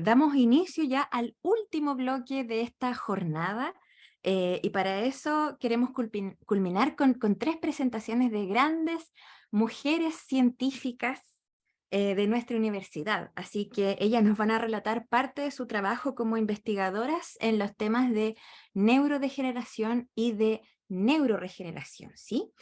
damos inicio ya al último bloque de esta jornada y para eso queremos culminar con tres presentaciones de grandes mujeres científicas de nuestra universidad. Así que ellas nos van a relatar parte de su trabajo como investigadoras en los temas de neurodegeneración y de neuroregeneración, ¿sí?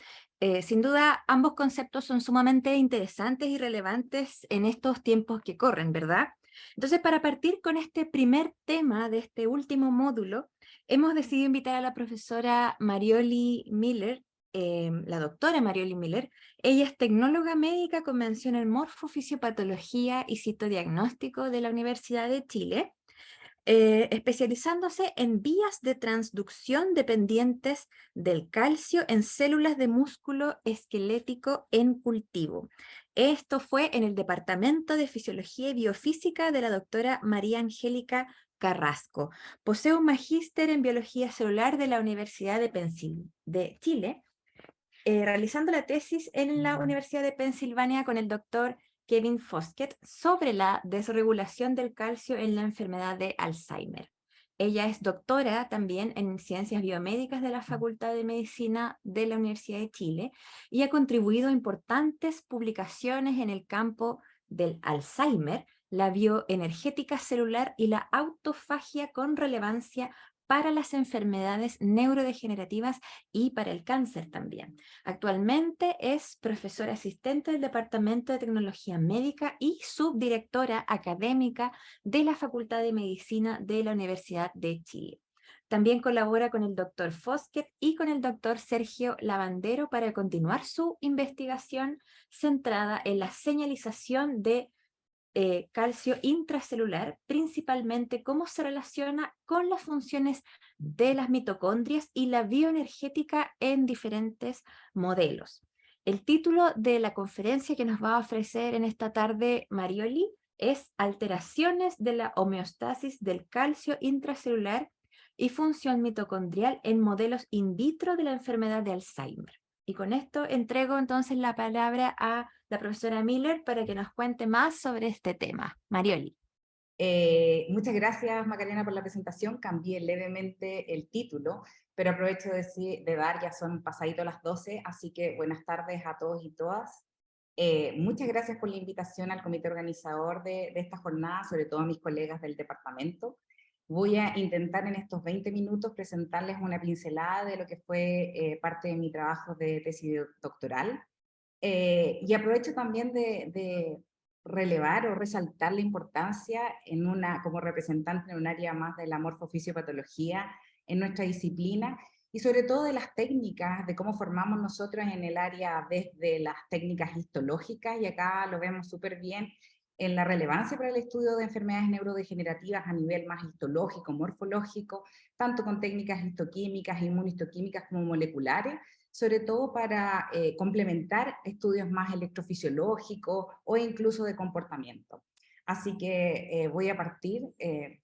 Sin duda, ambos conceptos son sumamente interesantes y relevantes en estos tiempos que corren, ¿verdad? Entonces, para partir con este primer tema de este último módulo, hemos decidido invitar a la profesora Marioli Miller, la doctora Marioli Miller. Ella es tecnóloga médica con mención en morfofisiopatología y citodiagnóstico de la Universidad de Chile, especializándose en vías de transducción dependientes del calcio en células de músculo esquelético en cultivo. Esto fue en el Departamento de Fisiología y Biofísica de la doctora María Angélica Carrasco. Posee un magíster en biología celular de la Universidad de Chile, realizando la tesis en la Universidad de Pensilvania con el doctor Kevin Foskett sobre la desregulación del calcio en la enfermedad de Alzheimer. Ella es doctora también en ciencias biomédicas de la Facultad de Medicina de la Universidad de Chile y ha contribuido a importantes publicaciones en el campo del Alzheimer, la bioenergética celular y la autofagia con relevancia para las enfermedades neurodegenerativas y para el cáncer también. Actualmente es profesora asistente del Departamento de Tecnología Médica y subdirectora académica de la Facultad de Medicina de la Universidad de Chile. También colabora con el doctor Foskett y con el doctor Sergio Lavandero para continuar su investigación centrada en la señalización de calcio intracelular, principalmente cómo se relaciona con las funciones de las mitocondrias y la bioenergética en diferentes modelos. El título de la conferencia que nos va a ofrecer en esta tarde Marioli es Alteraciones de la homeostasis del calcio intracelular y función mitocondrial en modelos in vitro de la enfermedad de Alzheimer. Y con esto entrego entonces la palabra a la profesora Miller para que nos cuente más sobre este tema. Marioli. Muchas gracias, Macarena, por la presentación. Cambié levemente el título, pero aprovecho de dar, ya son pasaditos las 12, así que buenas tardes a todos y todas. Muchas gracias por la invitación al comité organizador de esta jornada, sobre todo a mis colegas del departamento. Voy a intentar en estos 20 minutos presentarles una pincelada de lo que fue parte de mi trabajo de tesis doctoral. Y aprovecho también de relevar o resaltar la importancia como representante en un área más de la morfofisiopatología en nuestra disciplina y sobre todo de las técnicas, de cómo formamos nosotros en el área desde las técnicas histológicas, y acá lo vemos súper bien en la relevancia para el estudio de enfermedades neurodegenerativas a nivel más histológico, morfológico, tanto con técnicas histoquímicas, inmunistoquímicas como moleculares, sobre todo para complementar estudios más electrofisiológicos o incluso de comportamiento. Así que voy a partir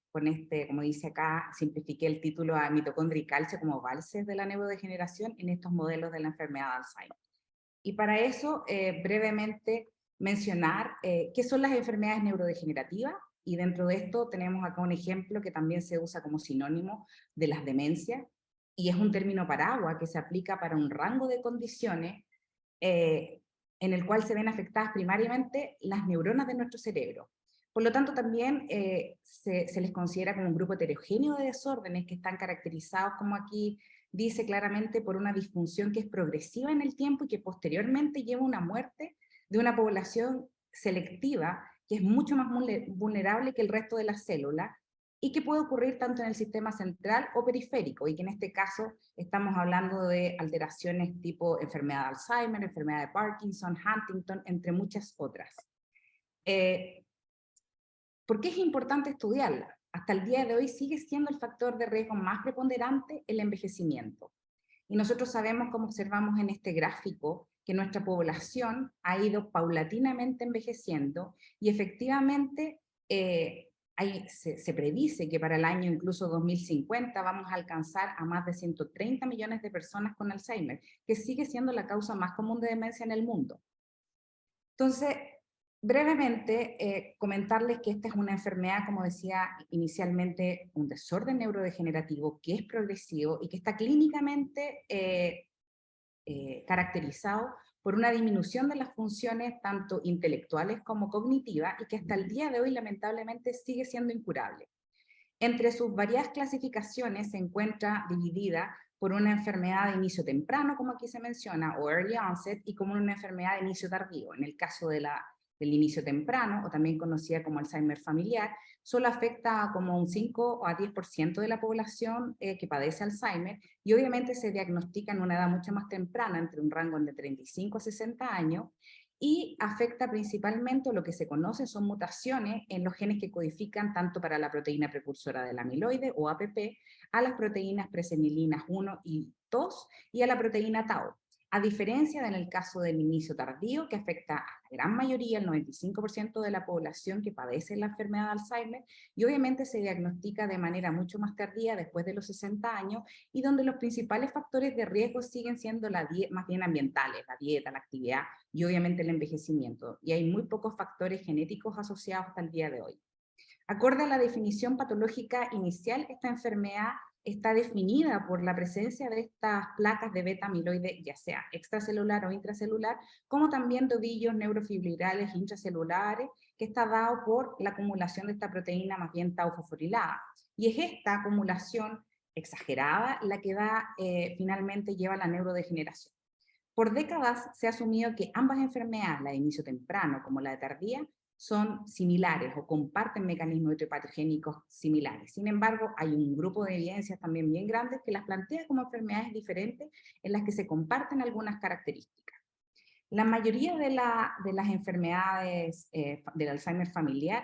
con este, como dice acá, simplifiqué el título a mitocondria y calcio como valses de la neurodegeneración en estos modelos de la enfermedad de Alzheimer. Y para eso, brevemente mencionar qué son las enfermedades neurodegenerativas, y dentro de esto tenemos acá un ejemplo que también se usa como sinónimo de las demencias, y es un término paraguas que se aplica para un rango de condiciones en el cual se ven afectadas primariamente las neuronas de nuestro cerebro. Por lo tanto, también se les considera como un grupo heterogéneo de desórdenes que están caracterizados, como aquí dice claramente, por una disfunción que es progresiva en el tiempo y que posteriormente lleva a una muerte de una población selectiva que es mucho más vulnerable que el resto de las células, y que puede ocurrir tanto en el sistema central o periférico, y que en este caso estamos hablando de alteraciones tipo enfermedad de Alzheimer, enfermedad de Parkinson, Huntington, entre muchas otras. ¿Por qué es importante estudiarla? Hasta el día de hoy sigue siendo el factor de riesgo más preponderante el envejecimiento. Y nosotros sabemos, como observamos en este gráfico, que nuestra población ha ido paulatinamente envejeciendo, y efectivamente se predice que para el año incluso 2050 vamos a alcanzar a más de 130 millones de personas con Alzheimer, que sigue siendo la causa más común de demencia en el mundo. Entonces, Brevemente, comentarles que esta es una enfermedad, como decía inicialmente, un desorden neurodegenerativo que es progresivo y que está clínicamente caracterizado por una disminución de las funciones tanto intelectuales como cognitivas y que hasta el día de hoy lamentablemente sigue siendo incurable. Entre sus varias clasificaciones se encuentra dividida por una enfermedad de inicio temprano, como aquí se menciona, o early onset, y como una enfermedad de inicio tardío. En el caso del inicio temprano, o también conocida como Alzheimer familiar, solo afecta a como un 5 a 10% de la población que padece Alzheimer, y obviamente se diagnostica en una edad mucho más temprana, entre un rango de 35 a 60 años, y afecta principalmente, lo que se conoce son mutaciones en los genes que codifican tanto para la proteína precursora del amiloide o APP, a las proteínas presenilinas 1 y 2 y a la proteína tau. A diferencia en el caso del inicio tardío, que afecta a la gran mayoría, el 95% de la población que padece la enfermedad de Alzheimer, y obviamente se diagnostica de manera mucho más tardía, después de los 60 años, y donde los principales factores de riesgo siguen siendo más bien ambientales, la dieta, la actividad y obviamente el envejecimiento. Y hay muy pocos factores genéticos asociados hasta el día de hoy. Acorde a la definición patológica inicial, esta enfermedad está definida por la presencia de estas placas de beta amiloide, ya sea extracelular o intracelular, como también de ovillos neurofibrils intracelulares, que está dado por la acumulación de esta proteína más bien tau fosforilada. Y es esta acumulación exagerada la que finalmente lleva a la neurodegeneración. Por décadas se ha asumido que ambas enfermedades, la de inicio temprano como la de tardía, son similares o comparten mecanismos etiopatogénicos similares. Sin embargo, hay un grupo de evidencias también bien grandes que las plantea como enfermedades diferentes en las que se comparten algunas características. La mayoría de las enfermedades del Alzheimer familiar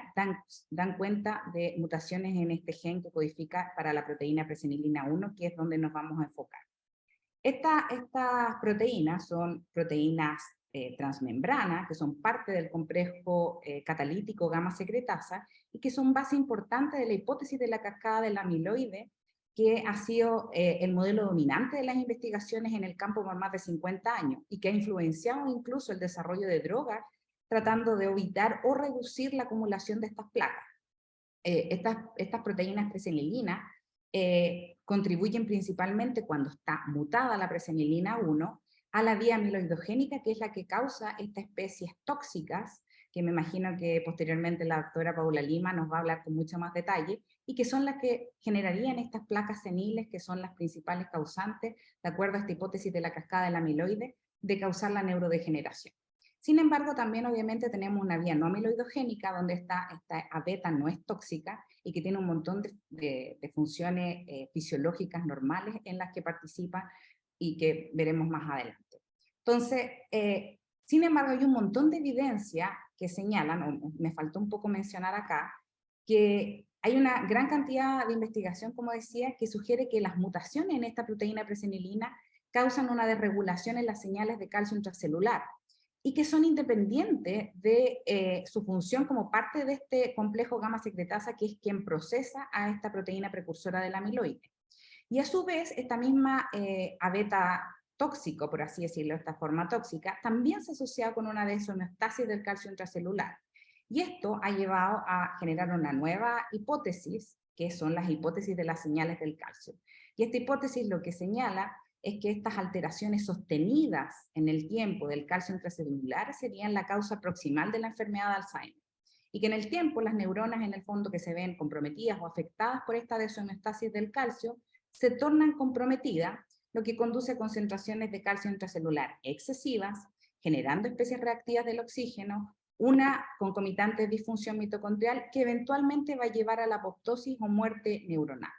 dan cuenta de mutaciones en este gen que codifica para la proteína presenilina 1, que es donde nos vamos a enfocar. Estas proteínas son proteínas transmembranas, que son parte del complejo catalítico gamma secretasa y que son base importante de la hipótesis de la cascada del amiloide, que ha sido el modelo dominante de las investigaciones en el campo por más de 50 años y que ha influenciado incluso el desarrollo de drogas tratando de evitar o reducir la acumulación de estas placas. Estas proteínas presenilinas contribuyen principalmente cuando está mutada la presenilina 1 a la vía amiloidogénica, que es la que causa estas especies tóxicas, que me imagino que posteriormente la doctora Paula Lima nos va a hablar con mucho más detalle, y que son las que generarían estas placas seniles, que son las principales causantes, de acuerdo a esta hipótesis de la cascada del amiloide, de causar la neurodegeneración. Sin embargo, también obviamente tenemos una vía no amiloidogénica, donde esta A-beta no es tóxica y que tiene un montón de funciones fisiológicas normales en las que participa y que veremos más adelante. Entonces, sin embargo, hay un montón de evidencia que señalan, o me faltó un poco mencionar acá, que hay una gran cantidad de investigación, como decía, que sugiere que las mutaciones en esta proteína presenilina causan una desregulación en las señales de calcio intracelular y que son independientes de su función como parte de este complejo gamma secretasa, que es quien procesa a esta proteína precursora del amiloide. Y a su vez, esta misma A-beta tóxico, por así decirlo, esta forma tóxica, también se asocia con una deshomeostasis del calcio intracelular. Y esto ha llevado a generar una nueva hipótesis, que son las hipótesis de las señales del calcio. Y esta hipótesis lo que señala es que estas alteraciones sostenidas en el tiempo del calcio intracelular serían la causa proximal de la enfermedad de Alzheimer. Y que en el tiempo las neuronas en el fondo que se ven comprometidas o afectadas por esta deshomeostasis del calcio se tornan comprometidas, lo que conduce a concentraciones de calcio intracelular excesivas, generando especies reactivas del oxígeno, una concomitante disfunción mitocondrial que eventualmente va a llevar a la apoptosis o muerte neuronal.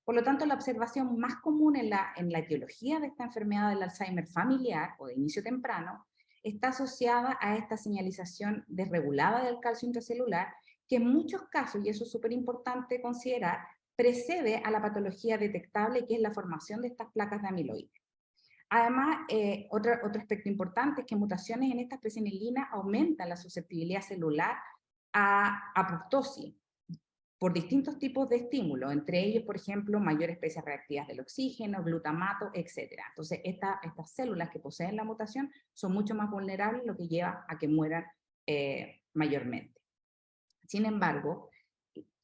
Por lo tanto, la observación más común en la etiología de esta enfermedad del Alzheimer familiar o de inicio temprano está asociada a esta señalización desregulada del calcio intracelular, que en muchos casos, y eso es súper importante considerar, precede a la patología detectable, que es la formación de estas placas de amiloide. Además, otro aspecto importante es que mutaciones en estas presenilinas aumentan la susceptibilidad celular a apoptosis por distintos tipos de estímulos, entre ellos, por ejemplo, mayores especies reactivas del oxígeno, glutamato, etc. Entonces, estas células que poseen la mutación son mucho más vulnerables, lo que lleva a que mueran mayormente. Sin embargo,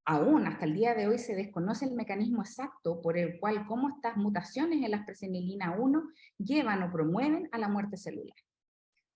aún hasta el día de hoy se desconoce el mecanismo exacto por el cual cómo estas mutaciones en la presenilina 1 llevan o promueven a la muerte celular.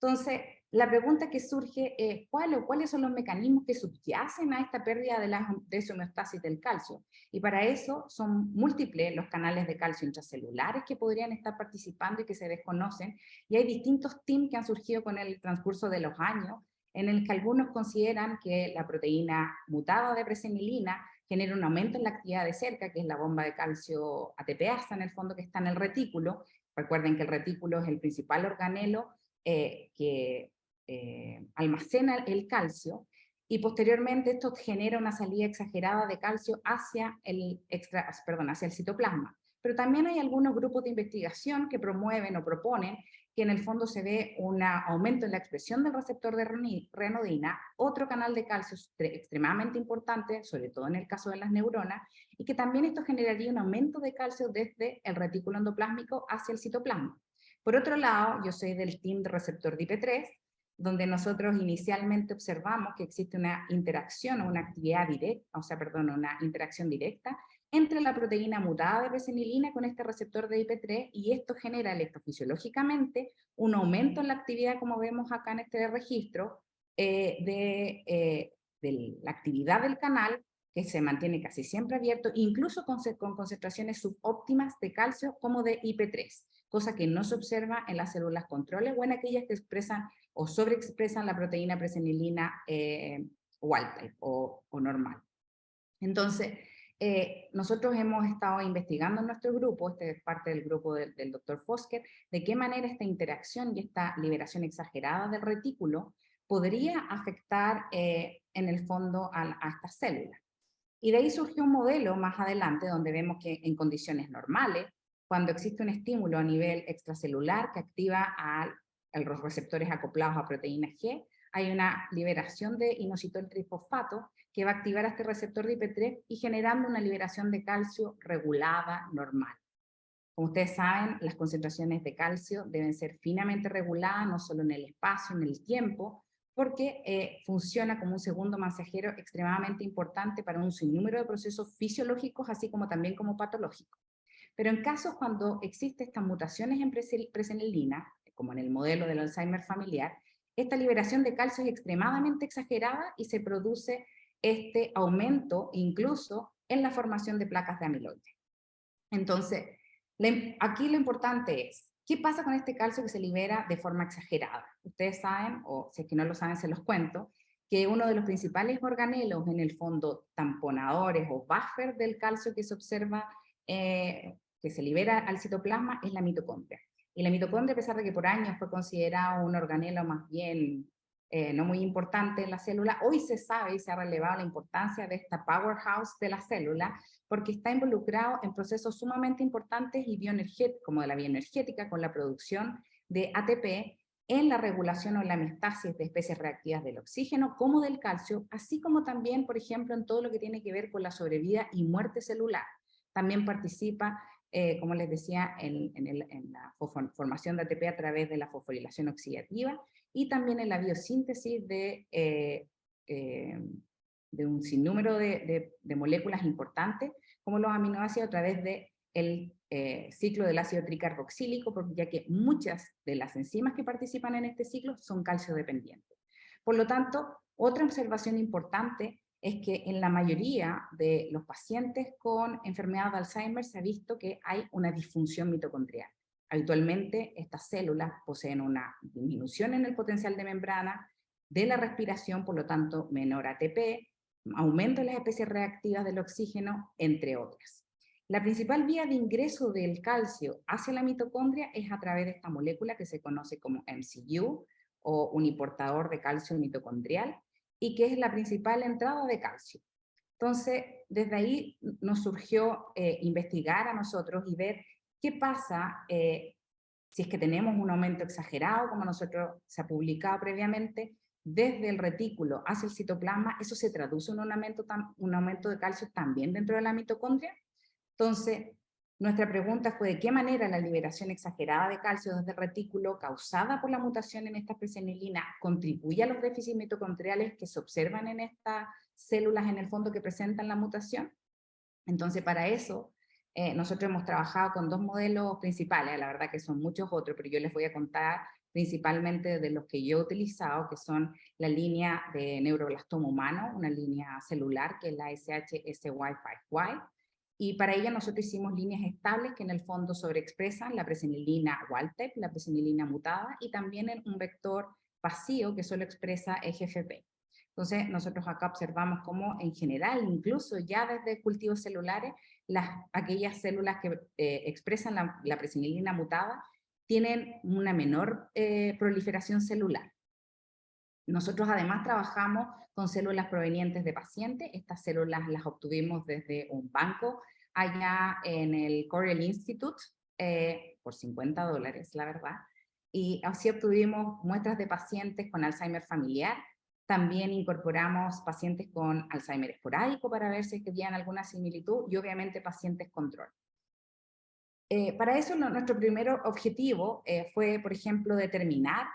Entonces, la pregunta que surge es ¿cuáles son los mecanismos que subyacen a esta pérdida de la homeostasis del calcio? Y para eso son múltiples los canales de calcio intracelulares que podrían estar participando y que se desconocen, y hay distintos teams que han surgido con el transcurso de los años, en el que algunos consideran que la proteína mutada de presenilina genera un aumento en la actividad de cerca, que es la bomba de calcio ATPasa en el fondo que está en el retículo. Recuerden que el retículo es el principal organelo que almacena el calcio, y posteriormente esto genera una salida exagerada de calcio hacia hacia el citoplasma. Pero también hay algunos grupos de investigación que promueven o proponen que en el fondo se ve un aumento en la expresión del receptor de renodina, otro canal de calcio extremadamente importante, sobre todo en el caso de las neuronas, y que también esto generaría un aumento de calcio desde el retículo endoplásmico hacia el citoplasma. Por otro lado, yo soy del team de receptor de IP3, donde nosotros inicialmente observamos que existe una interacción o una actividad directa, una interacción directa entre la proteína mutada de presenilina con este receptor de IP3, y esto genera electrofisiológicamente un aumento en la actividad, como vemos acá en este registro, de la actividad del canal, que se mantiene casi siempre abierto, incluso con concentraciones subóptimas de calcio como de IP3, cosa que no se observa en las células controles o en aquellas que expresan o sobreexpresan la proteína presenilina wild type o normal. Entonces, nosotros hemos estado investigando en nuestro grupo, este es parte del grupo del Dr. Fosker, de qué manera esta interacción y esta liberación exagerada del retículo podría afectar en el fondo a estas células. Y de ahí surgió un modelo más adelante donde vemos que en condiciones normales, cuando existe un estímulo a nivel extracelular que activa a los receptores acoplados a proteína G, hay una liberación de inositol trifosfato que va a activar a este receptor de IP3 y generando una liberación de calcio regulada normal. Como ustedes saben, las concentraciones de calcio deben ser finamente reguladas, no solo en el espacio, en el tiempo, porque funciona como un segundo mensajero extremadamente importante para un sinnúmero de procesos fisiológicos, así como también como patológicos. Pero en casos cuando existen estas mutaciones en presenilina, como en el modelo del Alzheimer familiar, esta liberación de calcio es extremadamente exagerada y se produce este aumento incluso en la formación de placas de amiloide. Entonces, aquí lo importante es, ¿qué pasa con este calcio que se libera de forma exagerada? Ustedes saben, o si es que no lo saben, se los cuento, que uno de los principales organelos en el fondo tamponadores o buffer del calcio que se observa, que se libera al citoplasma, es la mitocondria. Y la mitocondria, a pesar de que por años fue considerado un organelo más bien no muy importante en la célula, hoy se sabe y se ha relevado la importancia de esta powerhouse de la célula, porque está involucrado en procesos sumamente importantes y bioenergéticos, como de la bioenergética, con la producción de ATP, en la regulación o la homeostasis de especies reactivas del oxígeno, como del calcio, así como también, por ejemplo, en todo lo que tiene que ver con la sobrevida y muerte celular. También participa, como les decía, en la formación de ATP a través de la fosforilación oxidativa y también en la biosíntesis de un sinnúmero de moléculas importantes, como los aminoácidos, a través del ciclo del ácido tricarboxílico, ya que muchas de las enzimas que participan en este ciclo son calcio dependientes. Por lo tanto, otra observación importante es que en la mayoría de los pacientes con enfermedad de Alzheimer se ha visto que hay una disfunción mitocondrial. Habitualmente estas células poseen una disminución en el potencial de membrana, de la respiración, por lo tanto menor ATP, aumento en las especies reactivas del oxígeno, entre otras. La principal vía de ingreso del calcio hacia la mitocondria es a través de esta molécula que se conoce como MCU, o uniportador de calcio mitocondrial, y que es la principal entrada de calcio. Entonces, desde ahí nos surgió investigar a nosotros y ver qué pasa si es que tenemos un aumento exagerado, como nosotros se ha publicado previamente, desde el retículo hacia el citoplasma. ¿Eso se traduce en un aumento de calcio también dentro de la mitocondria? Entonces, Nuestra pregunta fue de qué manera la liberación exagerada de calcio desde el retículo causada por la mutación en esta presenilina contribuye a los déficits mitocondriales que se observan en estas células en el fondo que presentan la mutación. Entonces, para eso, nosotros hemos trabajado con dos modelos principales, la verdad que son muchos otros, pero yo les voy a contar principalmente de los que yo he utilizado, que son la línea de neuroblastoma humano, una línea celular que es la SHSY5Y, y para ella nosotros hicimos líneas estables que en el fondo sobreexpresan la presenilina wild-type, la presenilina mutada, y también en un vector vacío que solo expresa EGFP. Entonces, nosotros acá observamos cómo en general, incluso ya desde cultivos celulares, aquellas células que expresan la presenilina mutada tienen una menor proliferación celular. Nosotros además trabajamos con células provenientes de pacientes. Estas células las obtuvimos desde un banco allá en el Cornell Institute por $50, la verdad. Y así obtuvimos muestras de pacientes con Alzheimer familiar. También incorporamos pacientes con Alzheimer esporádico para ver si tenían alguna similitud y obviamente pacientes control. Para eso nuestro primer objetivo fue, por ejemplo, determinar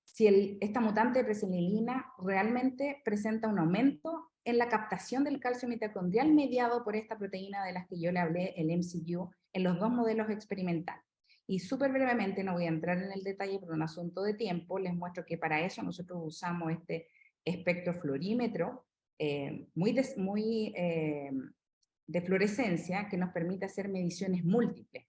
si esta mutante de presenilina realmente presenta un aumento en la captación del calcio mitocondrial mediado por esta proteína de las que yo le hablé, el MCU, en los dos modelos experimentales. Y súper brevemente, no voy a entrar en el detalle por un asunto de tiempo, les muestro que para eso nosotros usamos este espectrofluorímetro muy de fluorescencia que nos permite hacer mediciones múltiples.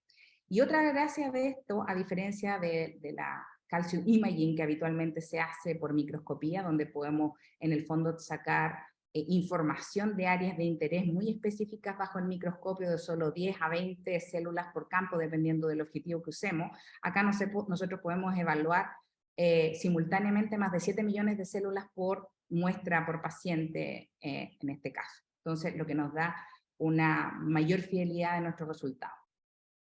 Y otra gracia de esto, a diferencia de la calcium imaging que habitualmente se hace por microscopía, donde podemos en el fondo sacar información de áreas de interés muy específicas bajo el microscopio de solo 10 a 20 células por campo, dependiendo del objetivo que usemos. Acá nosotros podemos evaluar simultáneamente más de 7 millones de células por muestra por paciente en este caso. Entonces, lo que nos da una mayor fidelidad de nuestros resultados.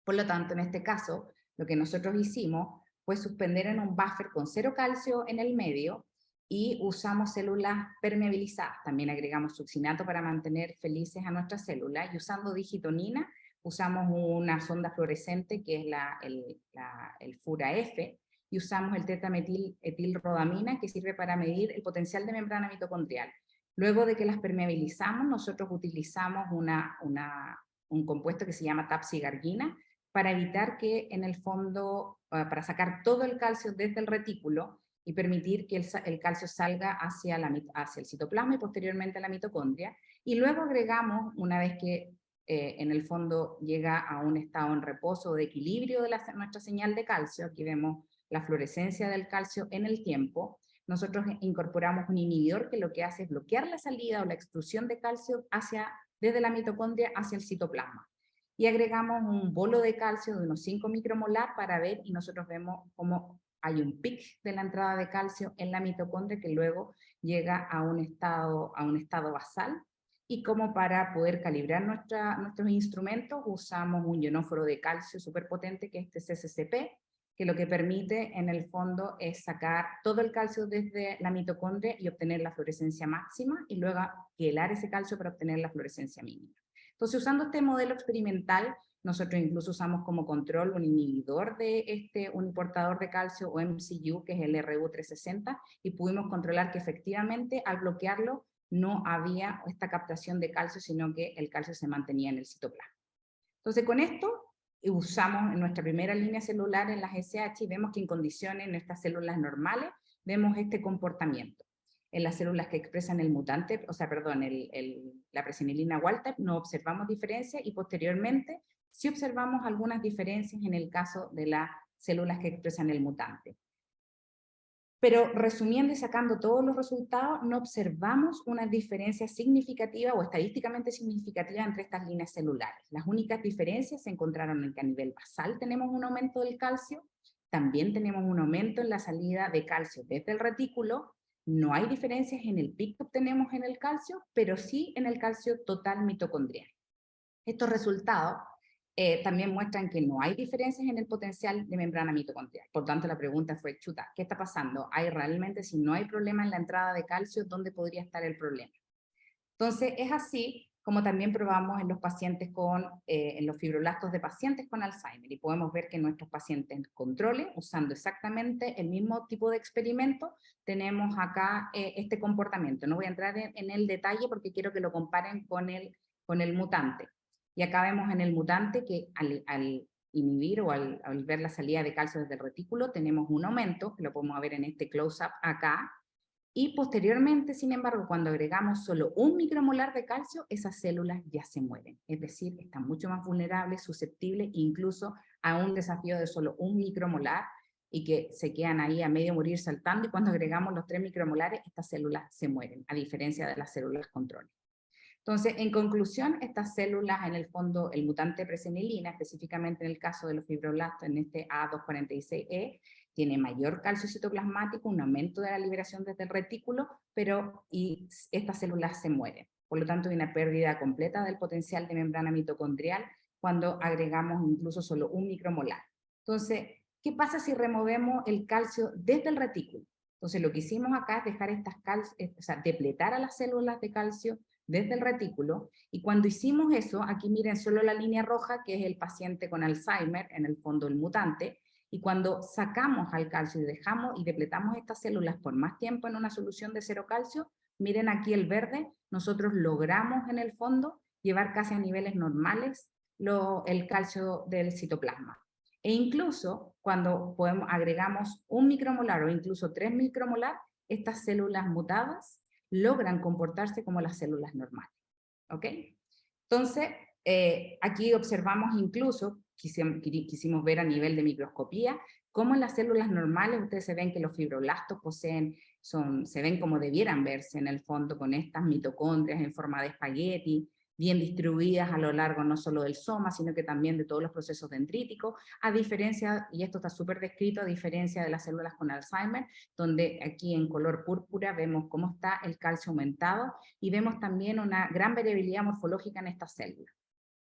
Por lo tanto, en este caso, lo que nosotros hicimos fue suspender en un buffer con 0 calcio en el medio y usamos células permeabilizadas. También agregamos succinato para mantener felices a nuestras células y usando digitonina usamos una sonda fluorescente que es el FURA-F y usamos el tetrametil-etilrodamina que sirve para medir el potencial de membrana mitocondrial. Luego de que las permeabilizamos, nosotros utilizamos un compuesto que se llama tapsigargina para evitar que en el fondo, para sacar todo el calcio desde el retículo y permitir que el calcio salga hacia el citoplasma y posteriormente a la mitocondria. Y luego agregamos, una vez que en el fondo llega a un estado en reposo o de equilibrio de nuestra señal de calcio, aquí vemos la fluorescencia del calcio en el tiempo, nosotros incorporamos un inhibidor que lo que hace es bloquear la salida o la extrusión de calcio desde la mitocondria hacia el citoplasma. Y agregamos un bolo de calcio de unos 5 micromolar para ver, y nosotros vemos cómo hay un pic de la entrada de calcio en la mitocondria que luego llega a un estado basal. Y como para poder calibrar nuestros instrumentos usamos un ionóforo de calcio súper potente que es este CCCP, que lo que permite en el fondo es sacar todo el calcio desde la mitocondria y obtener la fluorescencia máxima y luego quelar ese calcio para obtener la fluorescencia mínima. Entonces, usando este modelo experimental, nosotros incluso usamos como control un inhibidor de un portador de calcio o MCU, que es el RU360, y pudimos controlar que efectivamente al bloquearlo no había esta captación de calcio, sino que el calcio se mantenía en el citoplasma. Entonces, con esto usamos en nuestra primera línea celular en las SH y vemos que en condiciones, en estas células normales, vemos este comportamiento. En las células que expresan el mutante, la presenilina wild-type, no observamos diferencia y posteriormente sí observamos algunas diferencias en el caso de las células que expresan el mutante. Pero resumiendo y sacando todos los resultados, no observamos una diferencia significativa o estadísticamente significativa entre estas líneas celulares. Las únicas diferencias se encontraron en que a nivel basal tenemos un aumento del calcio, también tenemos un aumento en la salida de calcio desde el retículo, no hay diferencias en el pic que obtenemos en el calcio, pero sí en el calcio total mitocondrial. Estos resultados también muestran que no hay diferencias en el potencial de membrana mitocondrial. Por tanto, la pregunta fue, chuta, ¿qué está pasando? ¿Hay realmente, si no hay problema en la entrada de calcio, dónde podría estar el problema? Entonces, es así como también probamos en los pacientes en los fibroblastos de pacientes con Alzheimer, y podemos ver que nuestros pacientes controles, usando exactamente el mismo tipo de experimento, tenemos acá este comportamiento. No voy a entrar en el detalle porque quiero que lo comparen con el mutante. Y acá vemos en el mutante que al inhibir o al ver la salida de calcio desde el retículo, tenemos un aumento, que lo podemos ver en este close-up acá, y posteriormente, sin embargo, cuando agregamos solo 1 micromolar de calcio, esas células ya se mueren. Es decir, están mucho más vulnerables, susceptibles, incluso a un desafío de solo 1 micromolar, y que se quedan ahí a medio morir saltando, y cuando agregamos los 3 micromolares, estas células se mueren, a diferencia de las células control. Entonces, en conclusión, estas células, en el fondo, el mutante presenilina, específicamente en el caso de los fibroblastos, en este A246E, tiene mayor calcio citoplasmático, un aumento de la liberación desde el retículo, y estas células se mueren. Por lo tanto, hay una pérdida completa del potencial de membrana mitocondrial cuando agregamos incluso solo 1 micromolar. Entonces, ¿qué pasa si removemos el calcio desde el retículo? Entonces, lo que hicimos acá es dejar depletar a las células de calcio desde el retículo, y cuando hicimos eso, aquí miren solo la línea roja, que es el paciente con Alzheimer, en el fondo el mutante, y cuando sacamos al calcio y dejamos y depletamos estas células por más tiempo en una solución de cero calcio, miren aquí el verde, nosotros logramos en el fondo llevar casi a niveles normales el calcio del citoplasma. E incluso cuando agregamos 1 micromolar o incluso 3 micromolar, estas células mutadas logran comportarse como las células normales. ¿Ok? Entonces, aquí observamos incluso, quisimos ver a nivel de microscopía, cómo en las células normales ustedes se ven que los fibroblastos se ven como debieran verse en el fondo, con estas mitocondrias en forma de espagueti, bien distribuidas a lo largo no solo del soma, sino que también de todos los procesos dendríticos, a diferencia, y esto está súper descrito, a diferencia de las células con Alzheimer, donde aquí en color púrpura vemos cómo está el calcio aumentado, y vemos también una gran variabilidad morfológica en estas células.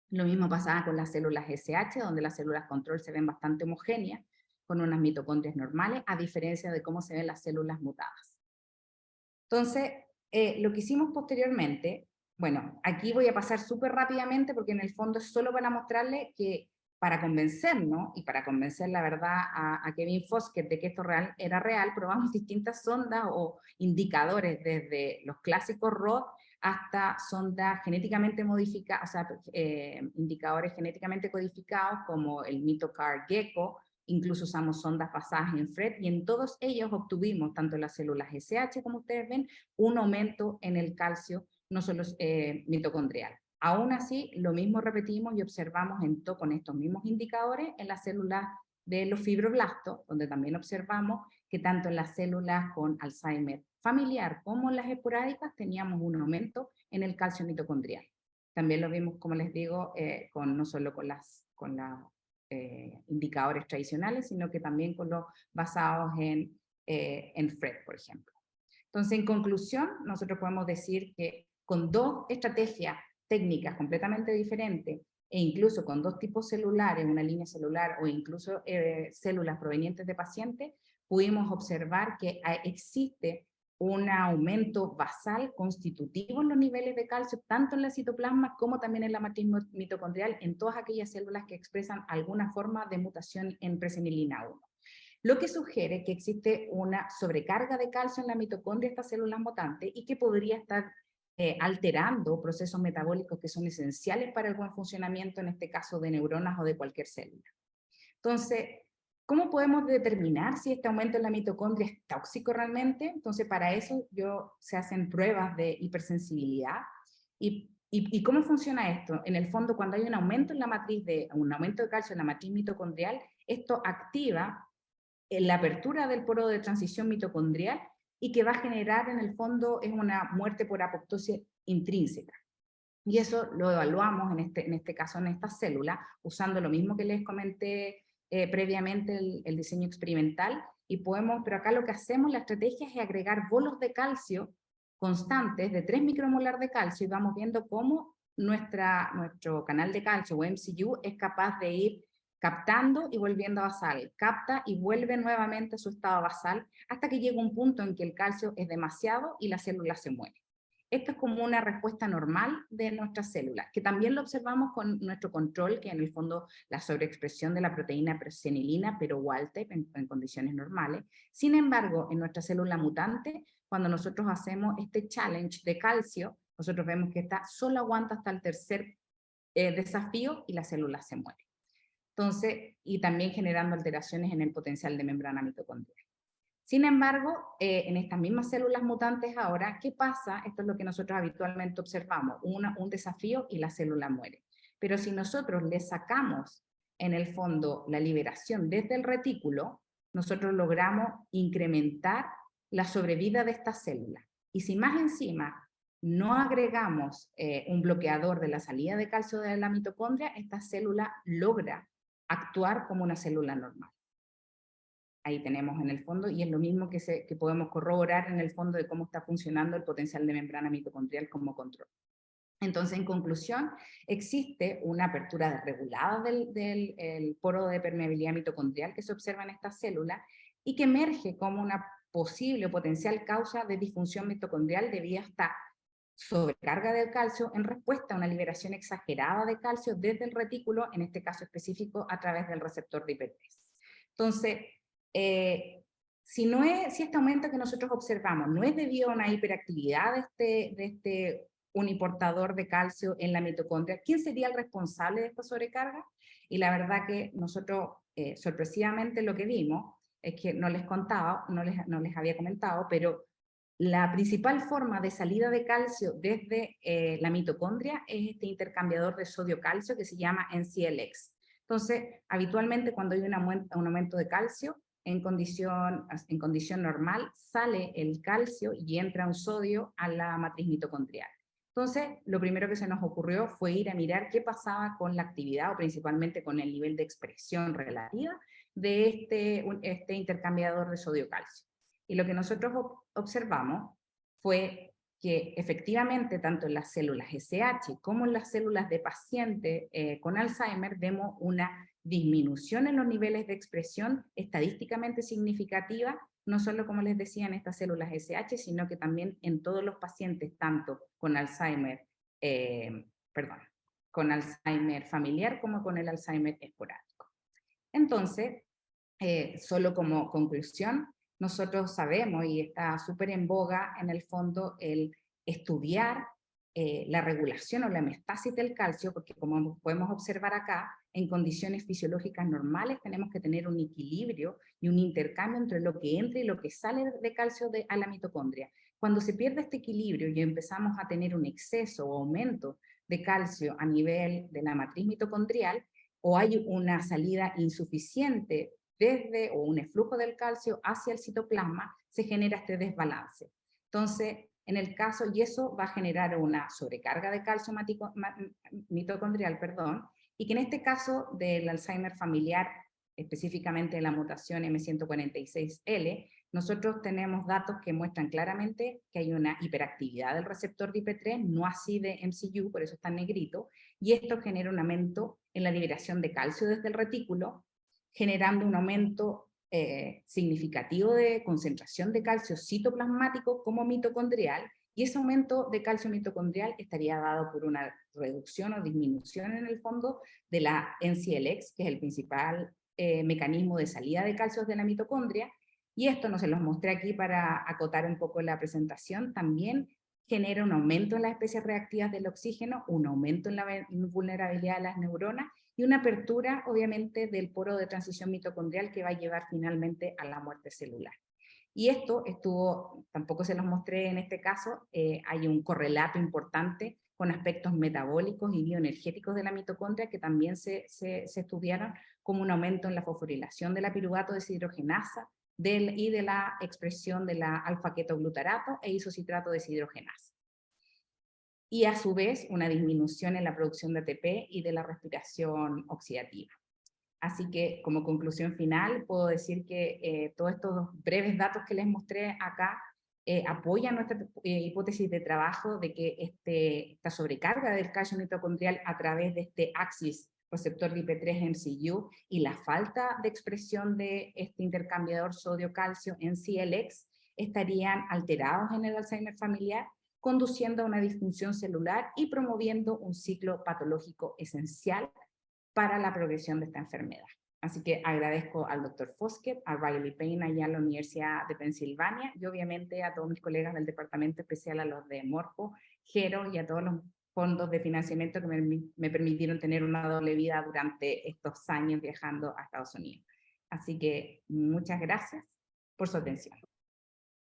Lo mismo pasaba con las células SH, donde las células control se ven bastante homogéneas, con unas mitocondrias normales, a diferencia de cómo se ven las células mutadas. Entonces, lo que hicimos posteriormente, bueno, aquí voy a pasar súper rápidamente porque en el fondo es solo para mostrarle que para convencernos y para convencer la verdad a Kevin Fosker de que esto era real, probamos distintas sondas o indicadores, desde los clásicos ROD hasta sondas genéticamente modificadas, o sea, indicadores genéticamente codificados como el Mitocar Gecko. Incluso usamos sondas basadas en FRET, y en todos ellos obtuvimos, tanto en las células SH como ustedes ven, un aumento en el calcio, no solo mitocondrial. Aún así, lo mismo repetimos y observamos con estos mismos indicadores en las células de los fibroblastos, donde también observamos que tanto en las células con Alzheimer familiar como en las esporádicas teníamos un aumento en el calcio mitocondrial. También lo vimos, como les digo, no solo con las indicadores tradicionales, sino que también con los basados en FRET, por ejemplo. Entonces, en conclusión, nosotros podemos decir que con dos estrategias técnicas completamente diferentes, e incluso con dos tipos celulares, una línea celular o incluso células provenientes de pacientes, pudimos observar que existe un aumento basal constitutivo en los niveles de calcio, tanto en la citoplasma como también en la matriz mitocondrial, en todas aquellas células que expresan alguna forma de mutación en presenilina 1. Lo que sugiere que existe una sobrecarga de calcio en la mitocondria de estas células mutantes, y que podría estar alterando procesos metabólicos que son esenciales para el buen funcionamiento, en este caso de neuronas o de cualquier célula. Entonces, ¿cómo podemos determinar si este aumento en la mitocondria es tóxico realmente? Entonces, para eso se hacen pruebas de hipersensibilidad. ¿Y cómo funciona esto? En el fondo, cuando hay un aumento de calcio en la matriz mitocondrial, esto activa la apertura del poro de transición mitocondrial, y que va a generar, en el fondo, es una muerte por apoptosis intrínseca. Y eso lo evaluamos en este caso en esta célula, usando lo mismo que les comenté previamente, el diseño experimental, pero acá lo que hacemos, la estrategia es agregar bolos de calcio constantes de 3 micromolar de calcio, y vamos viendo cómo nuestro canal de calcio o MCU es capaz de ir captando y volviendo a basal, capta y vuelve nuevamente a su estado basal, hasta que llega un punto en que el calcio es demasiado y la célula se muere. Esto es como una respuesta normal de nuestras células, que también lo observamos con nuestro control, que en el fondo la sobreexpresión de la proteína presenilina, pero wild type en condiciones normales. Sin embargo, en nuestra célula mutante, cuando nosotros hacemos este challenge de calcio, nosotros vemos que esta solo aguanta hasta el tercer desafío y la célula se muere. Entonces, y también generando alteraciones en el potencial de membrana mitocondrial. Sin embargo, en estas mismas células mutantes ahora, ¿qué pasa? Esto es lo que nosotros habitualmente observamos, un desafío y la célula muere. Pero si nosotros le sacamos, en el fondo, la liberación desde el retículo, nosotros logramos incrementar la sobrevida de esta célula. Y si más encima no agregamos un bloqueador de la salida de calcio de la mitocondria, esta célula logra actuar como una célula normal. Ahí tenemos en el fondo, y es lo mismo que podemos corroborar en el fondo de cómo está funcionando el potencial de membrana mitocondrial como control. Entonces, en conclusión, existe una apertura regulada del poro de permeabilidad mitocondrial que se observa en estas células y que emerge como una posible o potencial causa de disfunción mitocondrial debido a esta sobrecarga del calcio en respuesta a una liberación exagerada de calcio desde el retículo, en este caso específico a través del receptor de IP3. Entonces, si este aumento que nosotros observamos no es debido a una hiperactividad de este uniportador de calcio en la mitocondria, ¿quién sería el responsable de esta sobrecarga? Y la verdad que nosotros, sorpresivamente, lo que vimos es que no les había comentado, pero la principal forma de salida de calcio desde la mitocondria es este intercambiador de sodio-calcio que se llama NCLX. Entonces, habitualmente cuando hay un aumento de calcio, en condición normal, sale el calcio y entra un sodio a la matriz mitocondrial. Entonces, lo primero que se nos ocurrió fue ir a mirar qué pasaba con la actividad, o principalmente con el nivel de expresión relativa de este intercambiador de sodio-calcio. Y lo que nosotros observamos fue que efectivamente tanto en las células SH como en las células de paciente con Alzheimer vemos una disminución en los niveles de expresión estadísticamente significativa, no solo como les decía en estas células SH, sino que también en todos los pacientes, tanto con Alzheimer, con Alzheimer familiar como con el Alzheimer esporádico. Entonces, solo como conclusión, nosotros sabemos, y está súper en boga en el fondo, el estudiar la regulación o la homeostasis del calcio, porque como podemos observar acá, en condiciones fisiológicas normales tenemos que tener un equilibrio y un intercambio entre lo que entra y lo que sale de calcio a la mitocondria. Cuando se pierde este equilibrio y empezamos a tener un exceso o aumento de calcio a nivel de la matriz mitocondrial, o hay una salida insuficiente desde o un eflujo del calcio hacia el citoplasma, se genera este desbalance. Entonces, en el caso, y eso va a generar una sobrecarga de calcio mitocondrial, y que en este caso del Alzheimer familiar, específicamente de la mutación M146L, nosotros tenemos datos que muestran claramente que hay una hiperactividad del receptor de IP3, no así de MCU, por eso está en negrito, y esto genera un aumento en la liberación de calcio desde el retículo, generando un aumento significativo de concentración de calcio citoplasmático como mitocondrial, y ese aumento de calcio mitocondrial estaría dado por una reducción o disminución en el fondo de la NCLX, que es el principal mecanismo de salida de calcio de la mitocondria, y esto no se los mostré aquí para acotar un poco la presentación, también genera un aumento en las especies reactivas del oxígeno, un aumento en la vulnerabilidad de las neuronas y una apertura, obviamente, del poro de transición mitocondrial que va a llevar finalmente a la muerte celular. Y esto tampoco se los mostré en este caso, hay un correlato importante con aspectos metabólicos y bioenergéticos de la mitocondria que también se estudiaron, como un aumento en la fosforilación de la piruvato deshidrogenasa y de la expresión de la alfa-ketoglutarato e isocitrato deshidrogenasa. Y a su vez una disminución en la producción de ATP y de la respiración oxidativa. Así que como conclusión final puedo decir que todos estos breves datos que les mostré acá apoyan nuestra hipótesis de trabajo de que esta sobrecarga del calcio mitocondrial a través de este axis receptor de IP3-MCU y la falta de expresión de este intercambiador sodio-calcio en CLX estarían alterados en el Alzheimer familiar, conduciendo a una disfunción celular y promoviendo un ciclo patológico esencial para la progresión de esta enfermedad. Así que agradezco al doctor Foskett, a Riley Payne allá en la Universidad de Pensilvania y obviamente a todos mis colegas del Departamento Especial, a los de Morfo, Gero y a todos los fondos de financiamiento que me permitieron tener una doble vida durante estos años viajando a Estados Unidos. Así que muchas gracias por su atención.